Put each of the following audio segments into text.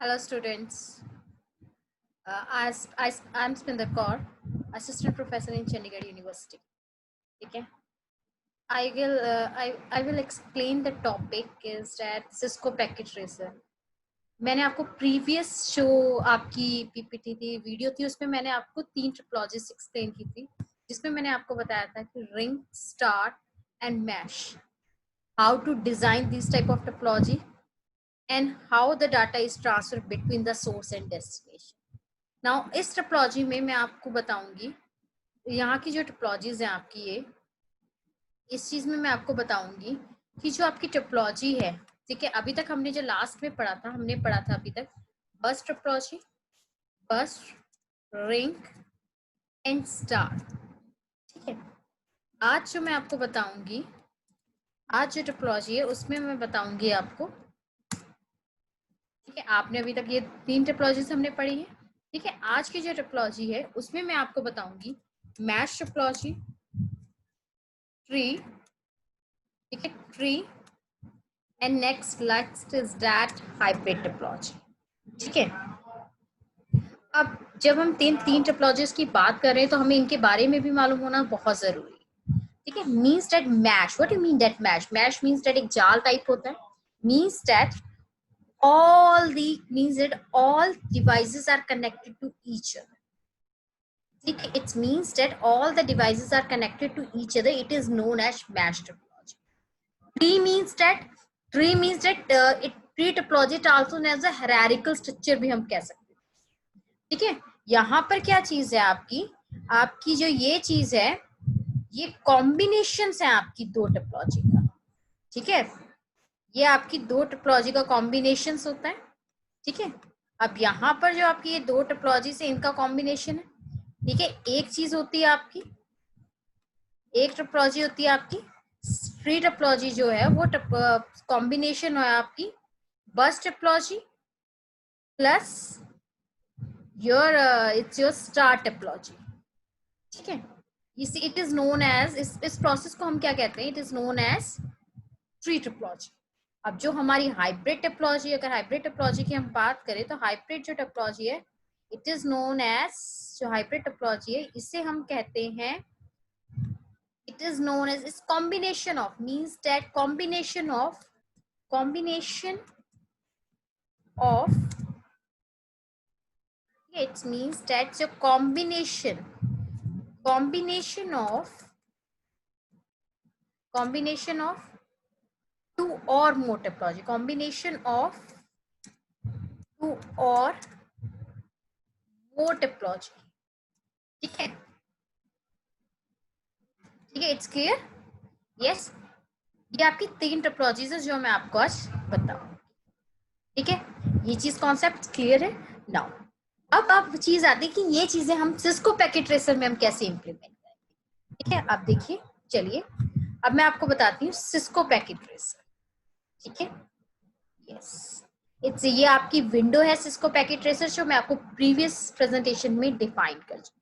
Hello students, I'm Spinder Kaur, Assistant Professor in Chandigarh University. Okay, I will explain the topic is that Cisco Packet Tracer. मैंने आपको previous show आपकी PPT थी, video थी, उसमें मैंने आपको 3 topologies explain की थी, जिसमें मैंने आपको बताया था कि ring, star and mesh, how to design this type of topology and how the data is transferred between the source and destination. Now इस टोपोलॉजी में मैं आपको बताऊंगी, यहाँ की जो टोपोलॉजीज हैं आपकी, ये इस चीज में मैं आपको बताऊंगी कि जो आपकी टोपोलॉजी है, ठीक है, अभी तक हमने जो लास्ट में पढ़ा था, हमने पढ़ा था अभी तक बस टोपोलॉजी, बस, रिंग एंड स्टार, ठीक है। आज जो मैं आपको बताऊंगी, आज जो टोपोलॉजी है उसमें मैं बताऊंगी आपको, ठीक है, आपने अभी तक ये 3 टोपोलॉजीज हमने पढ़ी है, ठीक है। आज की जो टोपोलॉजी है उसमें मैं आपको बताऊंगी मैश टोपोलॉजी, ट्री, ठीक है, tree and next is that hybrid topology, ठीक है। अब जब हम तीन टोपोलॉजीज की बात कर रहे हैं तो हमें इनके बारे में भी मालूम होना बहुत जरूरी है, ठीक है। Means that mesh, what you mean that mesh? Mesh means that एक जाल टाइप होता है, means that all devices are connected to each other. It means that all the devices are connected to each other. It is known as mesh topology. Tree means that tree topology is also known as a hierarchical structure भी हम कह सकते हैं, ठीक है। यहाँ पर क्या चीज है आपकी जो ये चीज है, ये कॉम्बिनेशन है आपकी दो टोपोलॉजी का, ठीक है। ये आपकी दो टोपोलॉजी का कॉम्बिनेशन होता है, ठीक है। अब यहाँ पर जो आपकी ये दो टोपोलॉजी से इनका कॉम्बिनेशन है, ठीक है। एक चीज होती है आपकी, एक टोपोलॉजी होती है आपकी ट्री टोपोलॉजी, जो है वो कॉम्बिनेशन है आपकी bus topology plus it's your star topology, ठीक है। इट इज नोन एज, इस प्रोसेस को हम क्या कहते हैं? It is known as tree topology. अब जो हमारी हाइब्रिड टोपोलॉजी, अगर हाइब्रिड टोपोलॉजी की हम बात करें तो हाइब्रिड जो टोपोलॉजी है, इट इज नोन एज, जो हाइब्रिड टोपोलॉजी है इसे हम कहते हैं, it is known as is combination of, means that combination of it means that the combination of two or more topology, combination of two or more topology, ठीक है, ठीक है। It's clear? यस, ये आपकी 3 टोपोलॉजीज है जो मैं आपको आज बताऊं, ठीक है। ये चीज कॉन्सेप्ट क्लियर है? नाउ अब चीज आती है कि ये चीजें हम सिस्को पैकेट ट्रेसर में हम कैसे इंप्लीमेंट करेंगे, ठीक है। अब देखिए, चलिए अब मैं आपको बताती हूँ सिस्को पैकेट ट्रेसर, ठीक है। यस, इट्स, ये आपकी विंडो है सिस्को पैकेट ट्रेसर, जो मैं आपको प्रीवियस प्रेजेंटेशन में डिफाइन कर चुकी,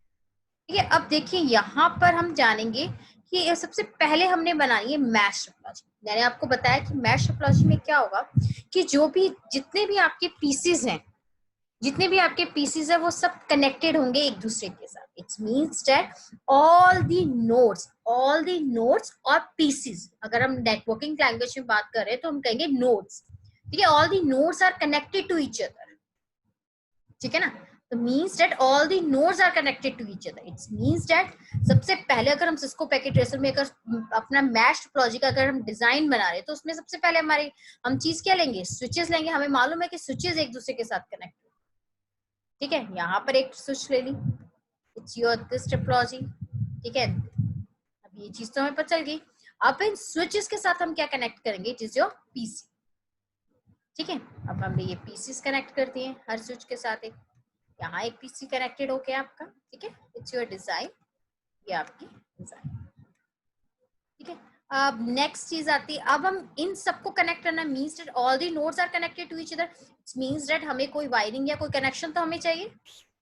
ठीक है। अब देखिए यहाँ पर हम जानेंगे कि सबसे पहले हमने बनानी है मैश टोपोलॉजी। मैंने आपको बताया कि मैश टोपोलॉजी में क्या होगा कि जो भी जितने भी आपके पीसीज हैं, जितने भी आपके पीसीज है वो सब कनेक्टेड होंगे एक दूसरे के साथ। It's means that all the nodes और पीसीज, अगर हम नेटवर्किंग लैंग्वेज में बात कर रहे हैं तो हम कहेंगे नोड्स, ठीक है। All the nodes are connected to each other, ठीक है ना। तो means that all the nodes are connected to each other. It's means that सबसे पहले अगर हम सिस्को पैकेट ट्रेसर में अगर अपना मैश टोपोलॉजी का अगर हम डिजाइन बना रहे हैं तो उसमें सबसे पहले हमारे हम चीज क्या लेंगे? स्विचेस लेंगे। हमें मालूम है कि स्विचेस एक दूसरे के साथ कनेक्ट, ठीक है। यहाँ पर एक स्विच ले ली, इट्स योर दिस टोपोलॉजी, ठीक है। अब ये चीज तो हमें पता चल गई। अब इन स्विचेस के साथ हम क्या कनेक्ट करेंगे? इट इज योर पीसी, ठीक है। अब हमने ये पीसीस कनेक्ट कर दिए हर स्विच के साथ, एक यहाँ एक पीसी कनेक्टेड हो गया आपका, ठीक है। इट्स योर डिजाइन, ये आपकी डिजाइन, ठीक है। अब नेक्स्ट चीज आती है, अब हम इन सबको कनेक्ट करना, means that all the nodes are connected to each other. It's means that हमें कोई वायरिंग या कोई कनेक्शन तो हमें चाहिए।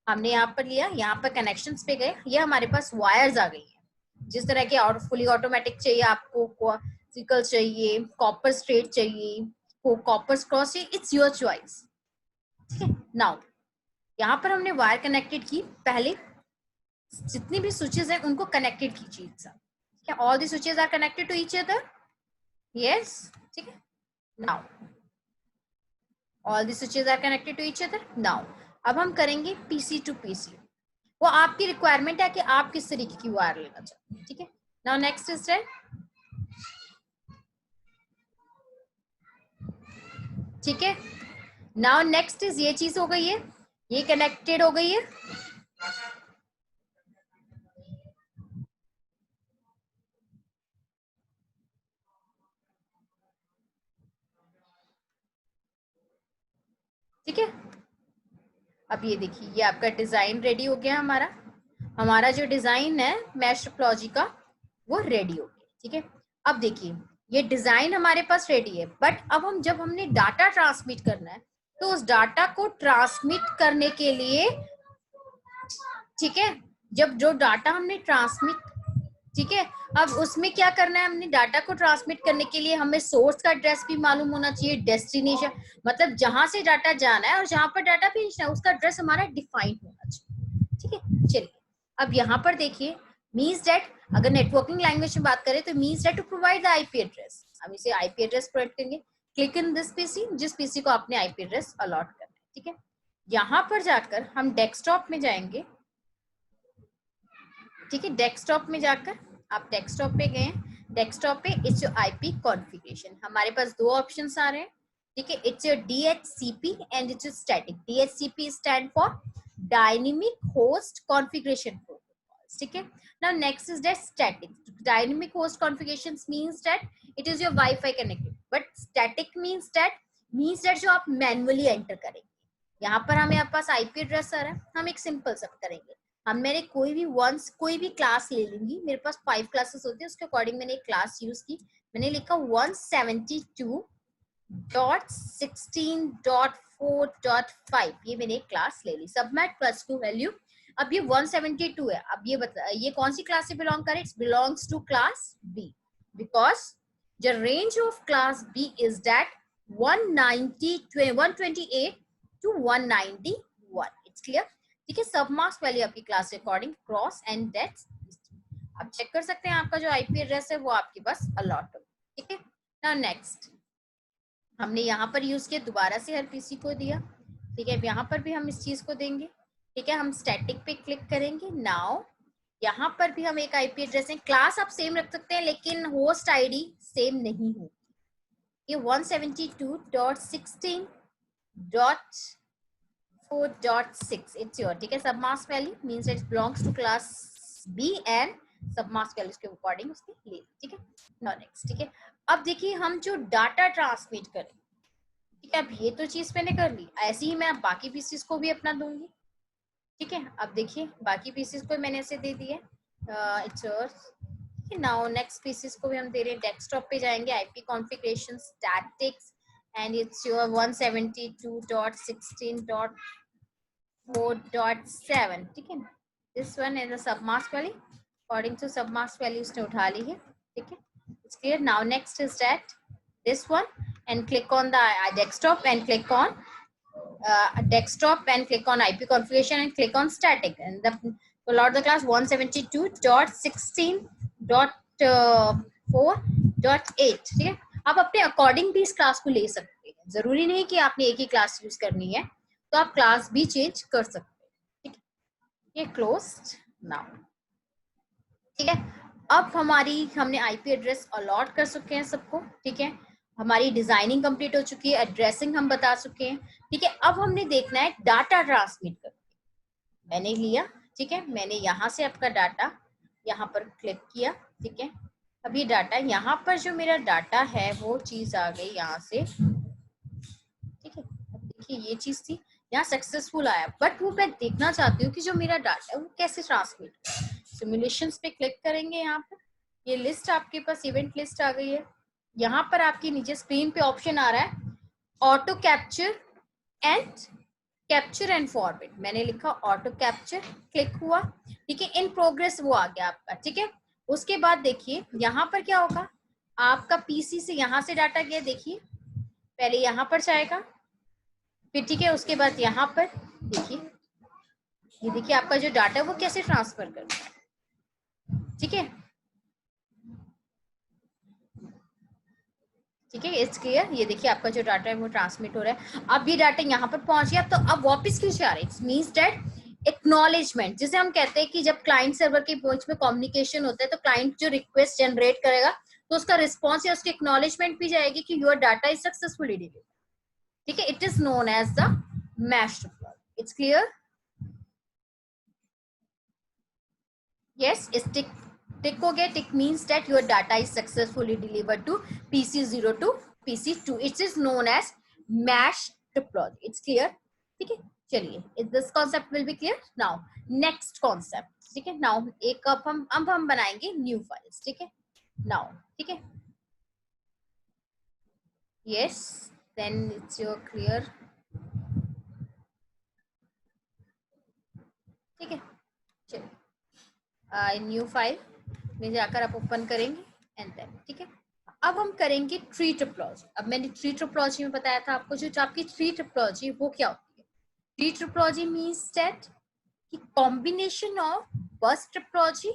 हमने यहाँ पर लिया, यहाँ पर कनेक्शंस पे गए, ये हमारे पास वायर्स आ गई हैं। जिस तरह के फुली ऑटोमेटिक चाहिए आपको, क्वासिकल चाहिए, कॉपर स्ट्रेट चाहिए, कॉपर क्रॉस चाहिए, इट्स योर चॉइस, ठीक है। नाउ यहाँ पर हमने वायर कनेक्टेड की, पहले जितनी भी स्विचेस हैं उनको कनेक्टेड कीजिए एक साथ, ठीक है। All the switches are connected to each other, yes, ठीक है। Now all the switches are connected to each other. Now अब हम करेंगे पीसी टू पीसी, वो आपकी रिक्वायरमेंट है कि आप किस तरीके की वायर लेना चाहते हैं, ठीक है। नाउ नेक्स्ट इज दैट, ठीक है। नाउ नेक्स्ट इज ये चीज हो गई है, ये कनेक्टेड हो गई है, ठीक है। अब ये देखिए, ये आपका डिजाइन रेडी हो गया, हमारा जो डिजाइन है मैश टोपोलॉजी का वो रेडी हो गया, ठीक है। अब देखिए ये डिजाइन हमारे पास रेडी है, बट अब जब हमने डाटा ट्रांसमिट करना है तो उस डाटा को ट्रांसमिट करने के लिए, ठीक है, जब जो डाटा हमने ट्रांसमिट, ठीक है, अब उसमें क्या करना है, हमने डाटा को ट्रांसमिट करने के लिए हमें सोर्स का एड्रेस भी मालूम होना चाहिए, डेस्टिनेशन मतलब जहां से डाटा जाना है और जहां पर डाटा भेजना है उसका एड्रेस हमारा डिफाइंड होना चाहिए, ठीक है। चलिए अब यहाँ पर देखिए, मीन्स दैट अगर नेटवर्किंग लैंग्वेज में बात करें तो means that to provide the IP address, हम इसे आईपी एड्रेस प्रोवाइड करेंगे, क्लिक इन दिस पीसी, जिस पीसी को आपने आईपी एड्रेस अलॉट करना है, ठीक है। यहाँ पर जाकर हम डेस्कटॉप में जाएंगे, ठीक है। डेस्कटॉप में जाकर आप डेस्कटॉप पे गए, डेस्कटॉप पे इट्स योर आईपी कॉन्फ़िगरेशन, हमारे पास दो ऑप्शंस आ रहे हैं, ठीक है। It's your DHCP and it's static, DHCP stand for dynamic host configuration protocol, ठीक है। Now next is that static, dynamic host configuration means that it is your wifi connected, but static means that जो आप manually enter करेंगे। यहाँ पर हमें आपके पास IP address आ रहा है, हम एक सिंपल सब करेंगे, मैंने कोई भी क्लास ले लूंगी, मेरे पास 5 क्लासेस होती है, उसके अकॉर्डिंग मैंने एक क्लास यूज की, मैंने लिखा 172.16.4.5, ये मैंने एक क्लास ले ली, सबनेट +2 वैल्यू। अब ये 172 है, अब ये कौन सी क्लास से बिलोंग करे, it's belongs to class B, because the range of class B is that 128 to 191, it's clear, ठीक है। सब मार्क्स वैल्यू आपकी क्लास के अकॉर्डिंग क्रॉस एंड डेट्स, आप चेक कर सकते हैं आपका जो आईपी एड्रेस है वो आपके पास अलॉट हो, ठीक है। नाउ नेक्स्ट हमने यहाँ पर यूज किया, दोबारा से हर पीसी को दिया, ठीक है। यहाँ पर भी हम इस चीज को देंगे, ठीक है। हम स्टैटिक पे क्लिक करेंगे, नाउ यहाँ पर भी हम एक आईपी एड्रेस है, क्लास आप सेम रख सकते हैं लेकिन होस्ट आईडी सेम नहीं होगी, ये 172.16.4.6 it's your, ठीक है। Sub mask value means it belongs to class B and sub mask value के अकॉर्डिंग उसके ले, ठीक है। नाउ नेक्स्ट, ठीक है। अब देखिए हम जो डाटा ट्रांसमिट करें, ठीक है, अब ये तो चीज मैंने कर ली, ऐसे ही मैं बाकी पीसीस को भी अपना दूंगी, ठीक है। अब देखिए बाकी पीसीस को मैंने ऐसे दे दिए, it's yours, now next PCs को भी हम दे रहे हैं, डेस्कटॉप पे जाएंगे, IP configuration statics and it's your 172.16.4.7, ठीक है। This one is a submask value, according to submask value उसने उठा ली है, ठीक है। It's clear. Now next is that this one and click on the desktop and click on desktop and click on IP configuration and click on static and allot the class 172.16.4.8, ठीक है। आप अपने अकॉर्डिंग भी इस class को ले सकते हैं, जरूरी नहीं कि आपने एक ही क्लास यूज करनी है, तो आप क्लास भी चेंज कर सकते हैं, ठीक है। ये क्लोज्ड नाउ, ठीक है। अब हमने आईपी एड्रेस अलॉट कर चुके हैं सबको, ठीक है। हमारी डिजाइनिंग कंप्लीट हो चुकी है, एड्रेसिंग हम बता चुके हैं, ठीक है। अब हमने देखना है डाटा ट्रांसमिट कर, मैंने लिया, ठीक है, मैंने यहाँ से आपका डाटा यहाँ पर क्लिक किया, ठीक है। अब ये डाटा यहाँ पर जो मेरा डाटा है वो चीज आ गई यहाँ से, ठीक है। अब देखिए ये चीज थी, यहाँ सक्सेसफुल आया, बट वो मैं देखना चाहती हूँ कि जो मेरा डाटा है वो कैसे ट्रांसमिट, सिमुलेशंस पे क्लिक करेंगे, यहाँ पर ये लिस्ट आपके पास इवेंट लिस्ट आ गई है, यहाँ पर आपकी नीचे स्क्रीन पे ऑप्शन आ रहा है ऑटो कैप्चर एंड फॉरवर्ड, मैंने लिखा ऑटो कैप्चर, क्लिक हुआ, ठीक है। इन प्रोग्रेस वो आ गया आपका, ठीक है। उसके बाद देखिए यहाँ पर क्या होगा, आपका पीसी से यहाँ से डाटा गया, देखिए पहले यहाँ पर जाएगा, फिर ठीक है, उसके बाद यहाँ पर देखिए, ये देखिए आपका जो डाटा है वो कैसे ट्रांसफर करता है, ठीक है, ठीक है, इट्स क्लियर। ये देखिए आपका जो डाटा है वो ट्रांसमिट हो रहा है। अब ये डाटा यहाँ पर पहुंच गया, तो अब वापस क्यों जा रहा है? इट्स मींस दैट एक्नॉलेजमेंट, जिसे हम कहते हैं कि जब क्लाइंट सर्वर के बीच में कम्युनिकेशन होता है तो क्लाइंट जो रिक्वेस्ट जनरेट करेगा तो उसका रिस्पॉन्स या उसकी एक्नॉलेजमेंट भी जाएगी कि your data is successfully delivered, ठीक है। It is known as the mesh reply. It's clear? Yes, इस टिक हो गया। Tick means that your data is successfully delivered to PC0 to PC2। It is known as mesh topology. It's clear, ठीक है। चलिए, this concept will be clear now. Next concept, ठीक है। Now एक अब हम बनाएंगे न्यू फाइल्स, ठीक है, नाउ, ठीक है। Yes, then it's your clear, ठीक है। चलिए, न्यू फाइल में जाकर आप ओपन करेंगे एंड देन, ठीक है। अब हम करेंगे ट्री ट्रिपलॉजी। अब मैंने ट्री ट्रिपलॉजी में बताया था आपको, जो आपकी ट्री ट्रिपलॉजी वो क्या होती है? ट्री ट्रिपलॉजी मींस दैट कि कॉम्बिनेशन ऑफ बस ट्रिपलॉजी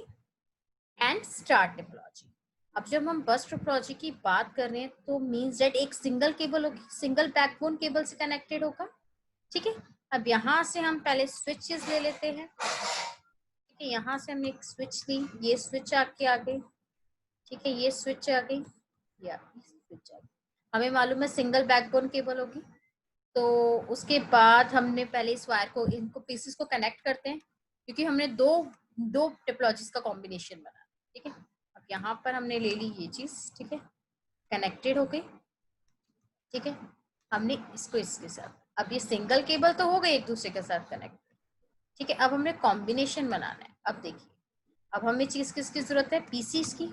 एंड स्टार ट्रिपलॉजी। अब जब हम बस ट्रिपलॉजी की बात कर रहे हैं तो मींस दैट एक सिंगल केबल होगी, सिंगल बैकबोन केबल से कनेक्टेड होगा, ठीक है। अब यहाँ से हम पहले स्विचेस ले लेते हैं, ठीक है। यहाँ से हमने एक स्विच ली, ये स्विच आके आ गई, ठीक है, ये स्विच आ गई, या स्विच आ गई। हमें मालूम है सिंगल बैकबोन केबल होगी, तो उसके बाद हमने पहले इस वायर को, इनको पीसेस को कनेक्ट करते हैं, क्योंकि हमने दो टिपोलॉजीज का कॉम्बिनेशन बना, ठीक है। अब यहाँ पर हमने ले ली ये चीज, ठीक है, कनेक्टेड हो गई, ठीक है। हमने इसको इसके साथ, अब ये सिंगल केबल तो हो गई एक दूसरे के साथ कनेक्ट, ठीक है। अब हमने कॉम्बिनेशन बनाना है। अब देखिए, अब हमें चीज किसकी जरूरत है? पीसीस की,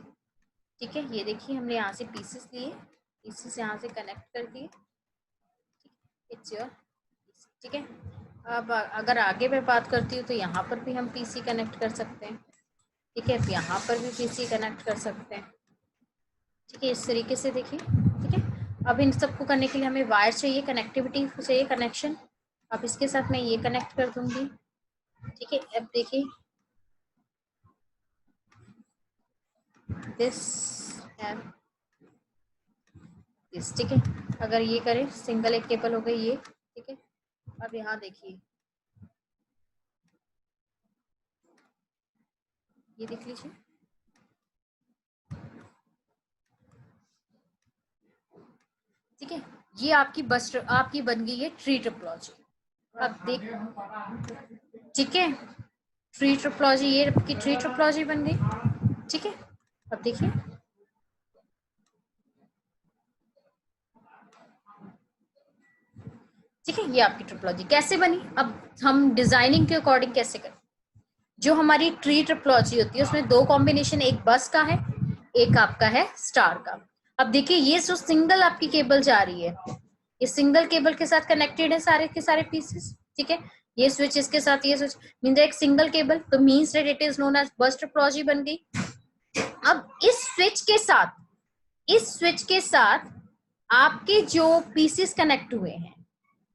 ठीक है। ये देखिए हमने यहाँ से पीसेस लिए, पीसेस यहाँ से कनेक्ट कर दिए, इट्स योर, ठीक है। अब अगर आगे मैं बात करती हूँ तो यहाँ पर भी हम पीसी कनेक्ट कर सकते हैं, ठीक है। यहाँ पर भी पीसी कनेक्ट कर सकते हैं, ठीक है, इस तरीके से देखिए, ठीक है। अब इन सबको करने के लिए हमें वायर चाहिए, कनेक्टिविटी चाहिए, कनेक्शन। अब इसके साथ मैं ये कनेक्ट कर दूंगी, ठीक है। अब देखिए दिस है दिस, ठीक है। अगर ये करें, सिंगल एक केबल हो गई ये, ठीक है। अब यहाँ देखिए, ये देख लीजिए, ठीक है। ये आपकी बस आपकी बन गई है ट्री ट्रिपलॉजी। अब देख, ठीक है, ट्री ट्रिपलॉजी, ये आपकी ट्री ट्रिपलॉजी बन गई, ठीक है। अब देखिए, ठीक है, ये आपकी ट्रिपलॉजी कैसे बनी। अब हम डिजाइनिंग के अकॉर्डिंग कैसे करें? जो हमारी ट्री ट्रिपलॉजी होती है उसमें दो कॉम्बिनेशन, एक बस का है, एक आपका है स्टार का। अब देखिए, ये जो सिंगल आपकी केबल जा रही है, ये सिंगल केबल के साथ कनेक्टेड है सारे के सारे पीसेस, ठीक है। ये स्विच इसके साथ, ये स्विच मीन एक सिंगल केबल, तो means that it is known as bus topology बन गई। अब इस स्विच के साथ आपके जो पीसेस कनेक्ट हुए हैं,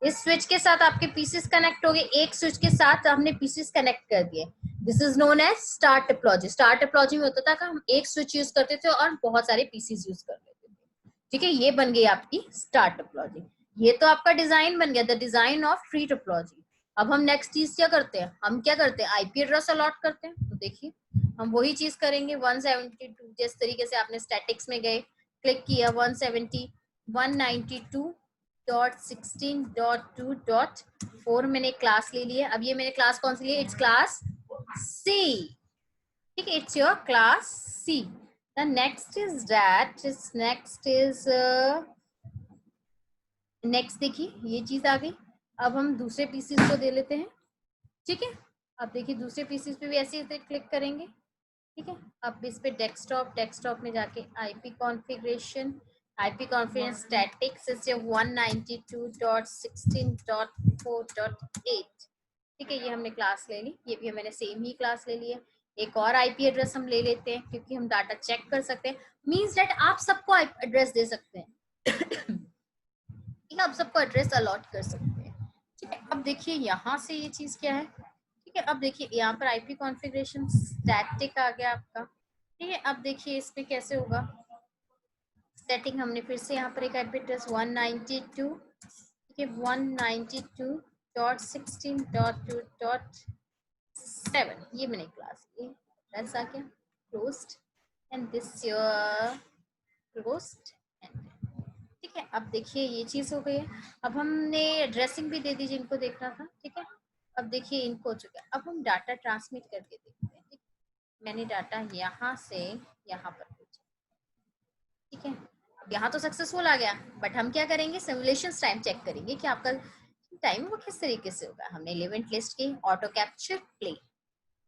इस स्विच के साथ आपके पीसेस कनेक्ट हो गए, एक स्विच के साथ हमने पीसेस कनेक्ट कर दिए, this is known as star topology. Star topology में होता था कि हम एक स्विच यूज करते थे और बहुत सारे पीसेस यूज कर लेते थे, ठीक है। ये बन गई आपकी स्टार टिपोलॉजी। ये तो आपका डिजाइन बन गया, the design of tree typology. अब हम नेक्स्ट चीज क्या करते हैं? हम क्या करते हैं? आईपी एड्रेस अलॉट करते हैं। तो देखिए, हम वही चीज करेंगे 172, जिस तरीके से आपने स्टैटिक्स में गए, क्लिक किया 192.16.2.4 मैंने क्लास ले लिया। अब ये मैंने क्लास कौन सी ली है? इट्स क्लास सी, ठीक है, it's your class C. The next is that is next देखिए, ये चीज आ गई। अब हम दूसरे पीसेस को दे लेते हैं, ठीक है। अब देखिए दूसरे पीसेस पे भी ऐसे ही क्लिक करेंगे, ठीक है। अब इस पे डेस्कटॉप में जाके आईपी कॉन्फ़िगरेशन स्टैटिक्स इज 192.16.4.8, ठीक है। ये हमने क्लास ले ली, ये भी मैंने सेम ही क्लास ले ली है। एक और आईपी एड्रेस हम ले लेते हैं, क्योंकि हम डाटा चेक कर सकते हैं, मींस दैट आप सबको एड्रेस दे सकते हैं, ठीक है, आप सबको एड्रेस अलॉट कर सकते हैं, ठीक है, अब देखिए यहाँ से ये चीज क्या है, ठीक है, अब देखिए यहाँ पर आईपी कॉन्फ़िगरेशन स्टैटिक आ गया आपका, ठीक है। अब देखिए इस पे कैसे होगा सेटिंग, हमने फिर से यहाँ पर एक आईपी एड्रेस 192, ठीक है, 192.16.2.7 ये मैंने क्लास ये एड्रेस आ गया, closed end this your closed end, ठीक है। अब देखिए ये चीज हो गई है। अब हमने एड्रेसिंग भी दे दी जिनको देखना था, ठीक है। अब देखिए इनको हो चुका है। अब हम डाटा ट्रांसमिट करके देखते हैं, ठीक। मैंने डाटा यहाँ से यहाँ पर भेजा, ठीक है। अब यहाँ तो सक्सेसफुल आ गया, बट हम क्या करेंगे, सिमुलेशन टाइम चेक करेंगे कि आपका टाइम वो किस तरीके से होगा। हमने इवेंट लिस्ट की ऑटो कैप्चर प्ले,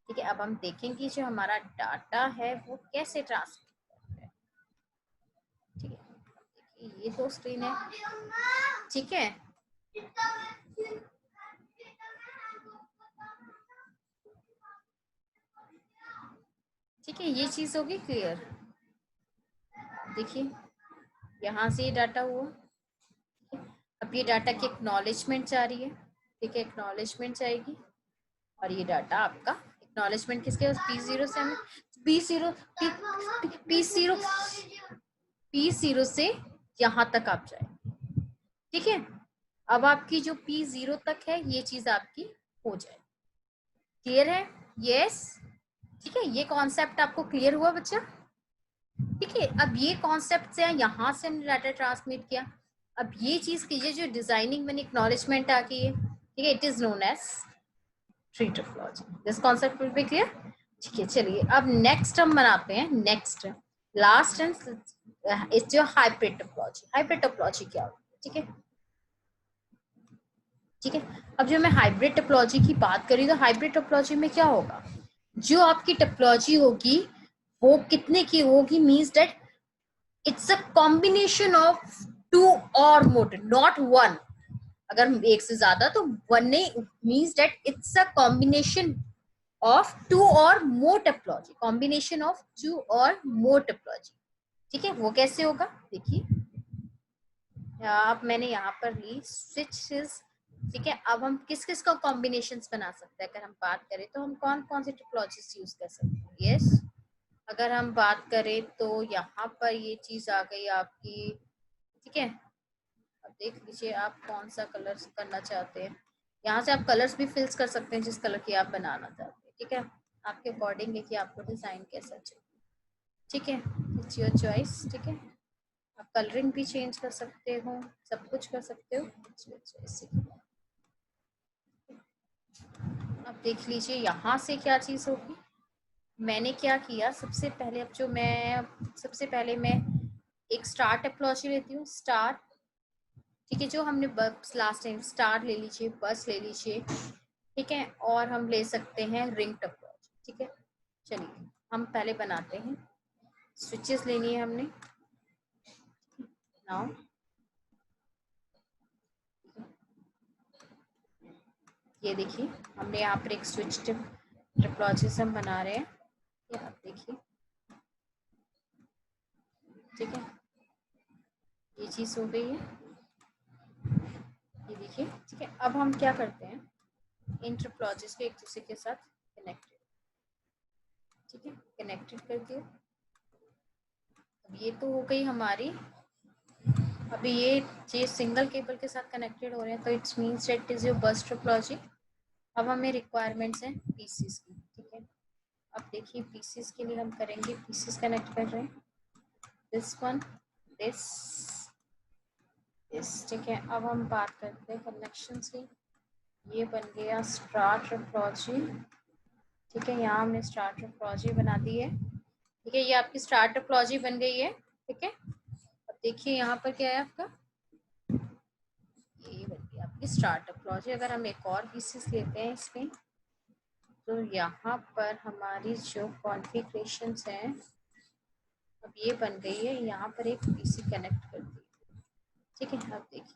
ठीक है। अब हम देखेंगे जो हमारा डाटा है वो कैसे ट्रांसमिट करता है, ठीक है। ये दो स्क्रीन है, ठीक है। ठीक है, ये चीज होगी क्लियर। देखिए यहाँ से ये डाटा हुआ, अब ये डाटा की एक्नॉलेजमेंट जा रही है, ठीक है, एक्नॉलेजमेंट जाएगी और ये डाटा आपका एक्नॉलेजमेंट किसके P0 से हमें P0 P0 से यहाँ तक आप जाए, ठीक है। अब आपकी जो P0 तक है ये चीज आपकी हो जाए, क्लियर है? यस, ठीक है। ये कॉन्सेप्ट आपको क्लियर हुआ बच्चा? ठीक है, अब ये कॉन्सेप्ट से यहाँ से हमने डाटा ट्रांसमिट किया। अब ये चीज कीजिए जो डिजाइनिंग में एक्नॉलेजमेंट आ गई है, ठीक है, it is known as tree topology. This concept will be clear, ठीक है। चलिए अब नेक्स्ट हम बनाते हैं, नेक्स्ट लास्ट एंड इज जो हाइब्रिड टोपोलॉजी। हाइब्रिड टोपोलॉजी क्या होती है, ठीक है, ठीक है। अब जो मैं हाइब्रिड टोपोलॉजी की बात करी तो हाइब्रिड टोपोलॉजी में क्या होगा, जो आपकी टोपोलॉजी होगी वो कितने की होगी, means that it's a combination of two or more, not one. अगर एक से ज्यादा तो वन नहीं, means that it's a combination of two or more topology, combination of two or more topology, ठीक है। वो कैसे होगा देखिए, अब मैंने यहाँ पर ली स्विचेस, ठीक है। अब हम किस किस का कॉम्बिनेशन बना सकते हैं, अगर हम बात करें तो हम कौन कौन सी टोपोलॉजीज यूज कर सकते हैं। यस, अगर हम बात करें तो यहाँ पर ये चीज आ गई आपकी, ठीक है। अब देख लीजिए आप कौन सा कलर करना चाहते हैं, यहाँ से आप कलर्स भी फिल्स कर सकते हैं जिस कलर की आप बनाना चाहते हैं, ठीक है। आपके अकॉर्डिंग है कि आपको डिजाइन कैसा चाहिए, ठीक है, इट्स योर चॉइस, ठीक है। आप कलरिंग भी चेंज कर सकते हो, सब कुछ कर सकते हो, इट्स योर चॉइस। अब देख लीजिए यहाँ से क्या चीज होगी, मैंने क्या किया सबसे पहले, अब जो मैं सबसे पहले मैं एक स्टार टोपोलॉजी लेती हूँ, स्टार, ठीक है। जो हमने बस लास्ट टाइम स्टार ले लीजिए, बस ले लीजिए, ठीक है। और हम ले सकते हैं रिंग टोपोलॉजी, ठीक है। चलिए हम पहले बनाते हैं, स्विचेस लेनी है हमने नाउ, ये देखिए हमने यहाँ पर एक स्विच टोपोलॉजी हम बना रहे हैं, ये आप देखिए, ठीक है। ये चीज हो गई है, ये देखिए, ठीक है। अब हम क्या करते हैं, इन टोपोलॉजीज को एक दूसरे के साथ कनेक्टेड, ठीक है, कनेक्टेड कर दिया। अब ये तो हो गई हमारी, अभी ये सिंगल केबल के साथ कनेक्टेड हो रहे हैं तो it's means that is your बस टोपोलॉजी। अब हमें रिक्वायरमेंट्स हैं पीसीस की, ठीक है। अब देखिए पीसीस के लिए हम करेंगे, पीसीस कनेक्ट कर रहे हैं, दिस वन, दिस, दिस, ठीक है। अब हम बात करते हैं कनेक्शन की, ये बन गया स्टार टोपोलॉजी, ठीक है। यहाँ हमने स्टार टोपोलॉजी बना दी है, ठीक है। ये आपकी स्टार टोपोलॉजी बन गई है, ठीक है। अब देखिए यहाँ पर क्या है आपका, ये बन गई आपकी स्टार टोपोलॉजी। अगर हम एक और पीसेस लेते हैं इसमें, तो यहाँ पर हमारी जो कॉन्फ़िगरेशंस हैं, अब ये बन गई है, यहाँ पर एक पीसी कनेक्ट कर दी, ठीक है। अब देखिए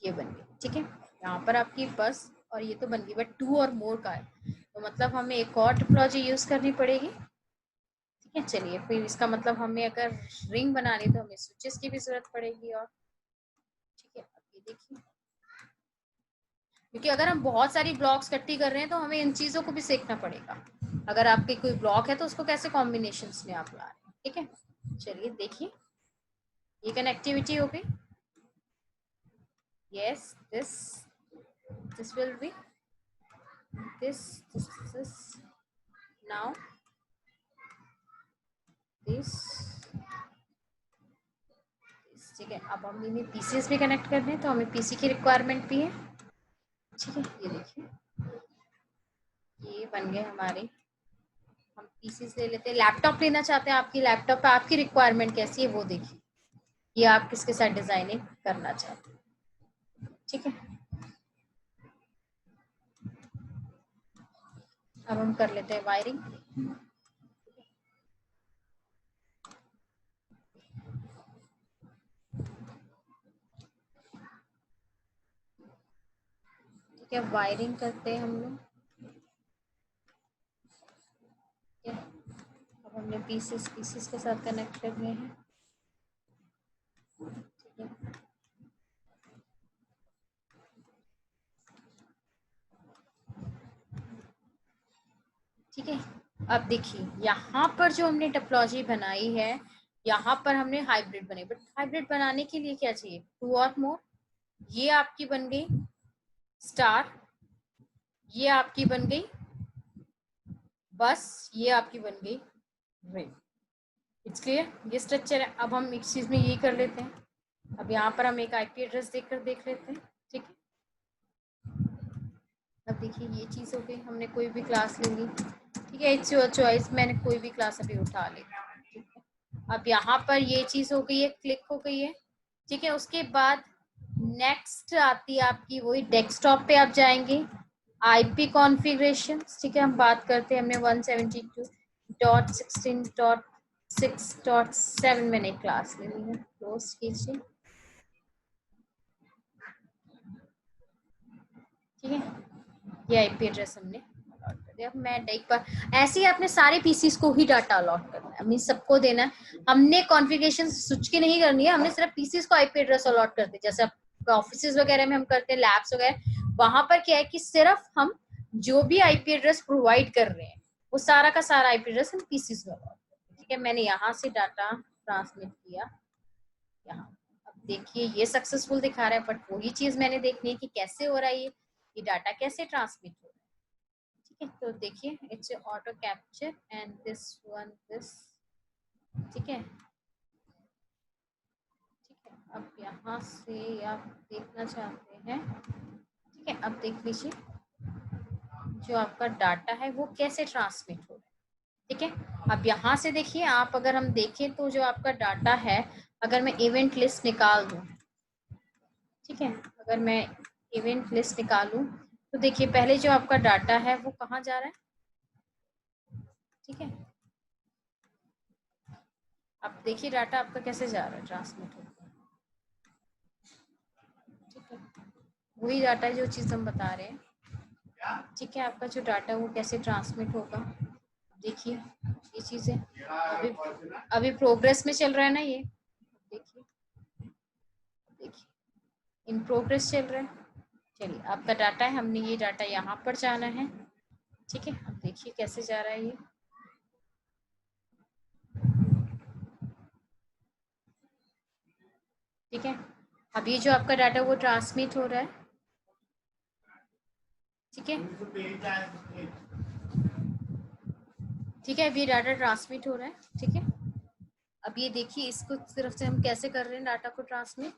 ये बन गई, ठीक है। यहाँ पर आपकी बस और ये तो बन गई, बट टू और मोर का है, तो मतलब हमें एक और टोपोलॉजी यूज करनी पड़ेगी, ठीक है। चलिए फिर इसका मतलब हमें अगर रिंग बनानी तो हमें स्विचेस की भी जरूरत पड़ेगी, और ठीक है। अब ये देखिए क्योंकि अगर हम बहुत सारी ब्लॉक्स इकट्ठी कर रहे हैं तो हमें इन चीजों को भी सीखना पड़ेगा। अगर आपके कोई ब्लॉक है तो उसको कैसे कॉम्बिनेशंस में आप ला रहे हैं। ठीक है, चलिए देखिए ये कनेक्टिविटी हो गई। Yes, this will be this now this। ठीक है, अब हम इन्हें पीसीस भी कनेक्ट करने हैं तो हमें पीसी की रिक्वायरमेंट भी है। ठीक है, ये देखिए ये बन गए हमारे। हम पीसीस ले लेते हैं। लैपटॉप लेना चाहते हैं, आपकी लैपटॉप पे आपकी रिक्वायरमेंट कैसी है वो देखिए, ये आप किसके साथ डिजाइनिंग करना चाहते हैं। ठीक है, अब हम कर लेते हैं वायरिंग। ठीक है, वायरिंग करते हैं हम लोग। ठीक है, अब हमने पीसेस के साथ कनेक्ट करने हैं। ठीक है, ठीक है, अब देखिए यहाँ पर जो हमने टोपोलॉजी बनाई है, यहाँ पर हमने हाइब्रिड बनाई, बट हाइब्रिड बनाने के लिए क्या चाहिए, 2 और मोर। ये आपकी बन गई स्टार, ये आपकी बन गई बस, ये आपकी बन गई रिंग। इट्स क्लियर, ये स्ट्रक्चर है। अब हम एक चीज में यही कर लेते हैं। अब यहाँ पर हम एक आईपी एड्रेस देकर देख लेते हैं। ठीक है, अब देखिए ये चीज हो गई, हमने कोई भी क्लास ले ली। ठीक है, इट्स योर चॉइस, मैंने कोई भी क्लास अभी उठा ली। ठीक है, अब यहाँ पर ये चीज हो गई है, क्लिक हो गई है। ठीक है, उसके बाद नेक्स्ट आती है आपकी वही डेस्कटॉप पे आप जाएंगे, आईपी कॉन्फ़िगरेशन। ठीक है, हम बात करते हैं, हमने 172.16.6.7 मैंने क्लास ले ली है, क्लोज कीजिए। ठीक है, ये आईपी एड्रेस हमने अलॉट कर दिया। अब मैं एक बार ऐसे ही अपने सारे पीसीस को ही डाटा अलॉट करना है, हमने सबको देना है। हमने कॉन्फ़िगरेशन स्विच की नहीं करनी है, हमने सिर्फ पीसीस को आईपी एड्रेस अलॉट करते हैं, जैसे ऑफिस वगैरह में हम करते हैं, लैब्स वगैरह, वहां पर क्या है कि सिर्फ हम जो भी आईपी एड्रेस प्रोवाइड कर रहे हैं वो सारा का सारा आईपी एड्रेस हम पीसीस में अलॉट करते हैं। ठीक है, मैंने यहाँ से डाटा ट्रांसमिट किया यहाँ। अब देखिए ये सक्सेसफुल दिखा रहा है, बट वही चीज मैंने देखनी है कि कैसे हो रहा है, ये डाटा कैसे ट्रांसमिट हो रहा है। ठीक है, तो देखिए it's auto capture and this one this. ठीक है, ठीक है, अब यहाँ से आप देखना चाहते हैं। ठीक है, अब देख लीजिए जो आपका डाटा है वो कैसे ट्रांसमिट हो रहा है। ठीक है, अब यहाँ से देखिए आप, अगर हम देखें तो जो आपका डाटा है, अगर मैं इवेंट लिस्ट निकाल दूं, ठीक है, अगर मैं इवेंट लिस्ट निकालूं तो देखिए पहले जो आपका डाटा है वो कहाँ जा रहा है। ठीक है, अब देखिए डाटा आपका कैसे जा रहा है, ट्रांसमिट होकर। ठीक है, वही डाटा जो चीज़ हम बता रहे हैं। ठीक है, आपका जो डाटा है वो कैसे ट्रांसमिट होगा, देखिए ये चीज़ है। अभी अभी प्रोग्रेस में चल रहा है ना ये, देखिए देखिए इन प्रोग्रेस चल रहा है। चलिए आपका डाटा है, हमने ये डाटा यहाँ पर जाना है। ठीक है, अब देखिए कैसे जा रहा है ये। ठीक है, अब ये जो आपका डाटा वो ट्रांसमिट हो रहा है। ठीक है, ठीक है, अब ये डाटा ट्रांसमिट हो रहा है। ठीक है, अब ये देखिए इसको सिर्फ से हम कैसे कर रहे हैं डाटा को ट्रांसमिट।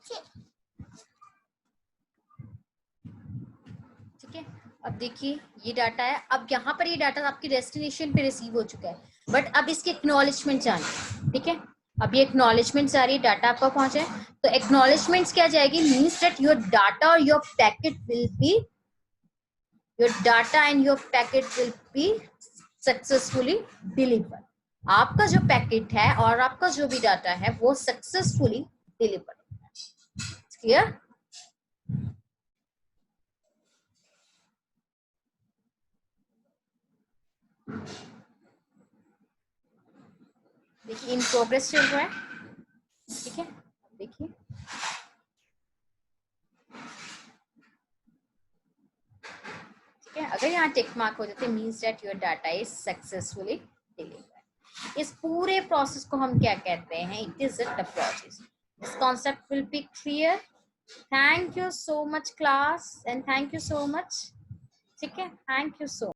ठीक है, अब देखिए ये डाटा है, अब यहाँ पर ये डाटा आपकी डेस्टिनेशन पे रिसीव हो चुका है, बट अब इसकी एक्नॉलेजमेंट जानी। ठीक है, अब ये एक्नॉलेजमेंट जा रही है, डाटा आपका पहुंचा है, तो एक्नॉलेजमेंट क्या जाएगी, मीन्स दैट योर डाटा और your packet will be, your data and your packet will be successfully delivered। आपका जो पैकेट है और आपका जो भी डाटा है वो सक्सेसफुली डिलीवर। क्लियर, देखिए इन प्रोग्रेस चल रहा है। ठीक है, देखिए अगर यहाँ टिक मार्क हो जाते means that your data is successfully delivered. इस पूरे प्रोसेस को हम क्या कहते हैं? It is the process. This concept will be clear. Thank you so much class and thank you so much. ठीक है, थैंक यू सो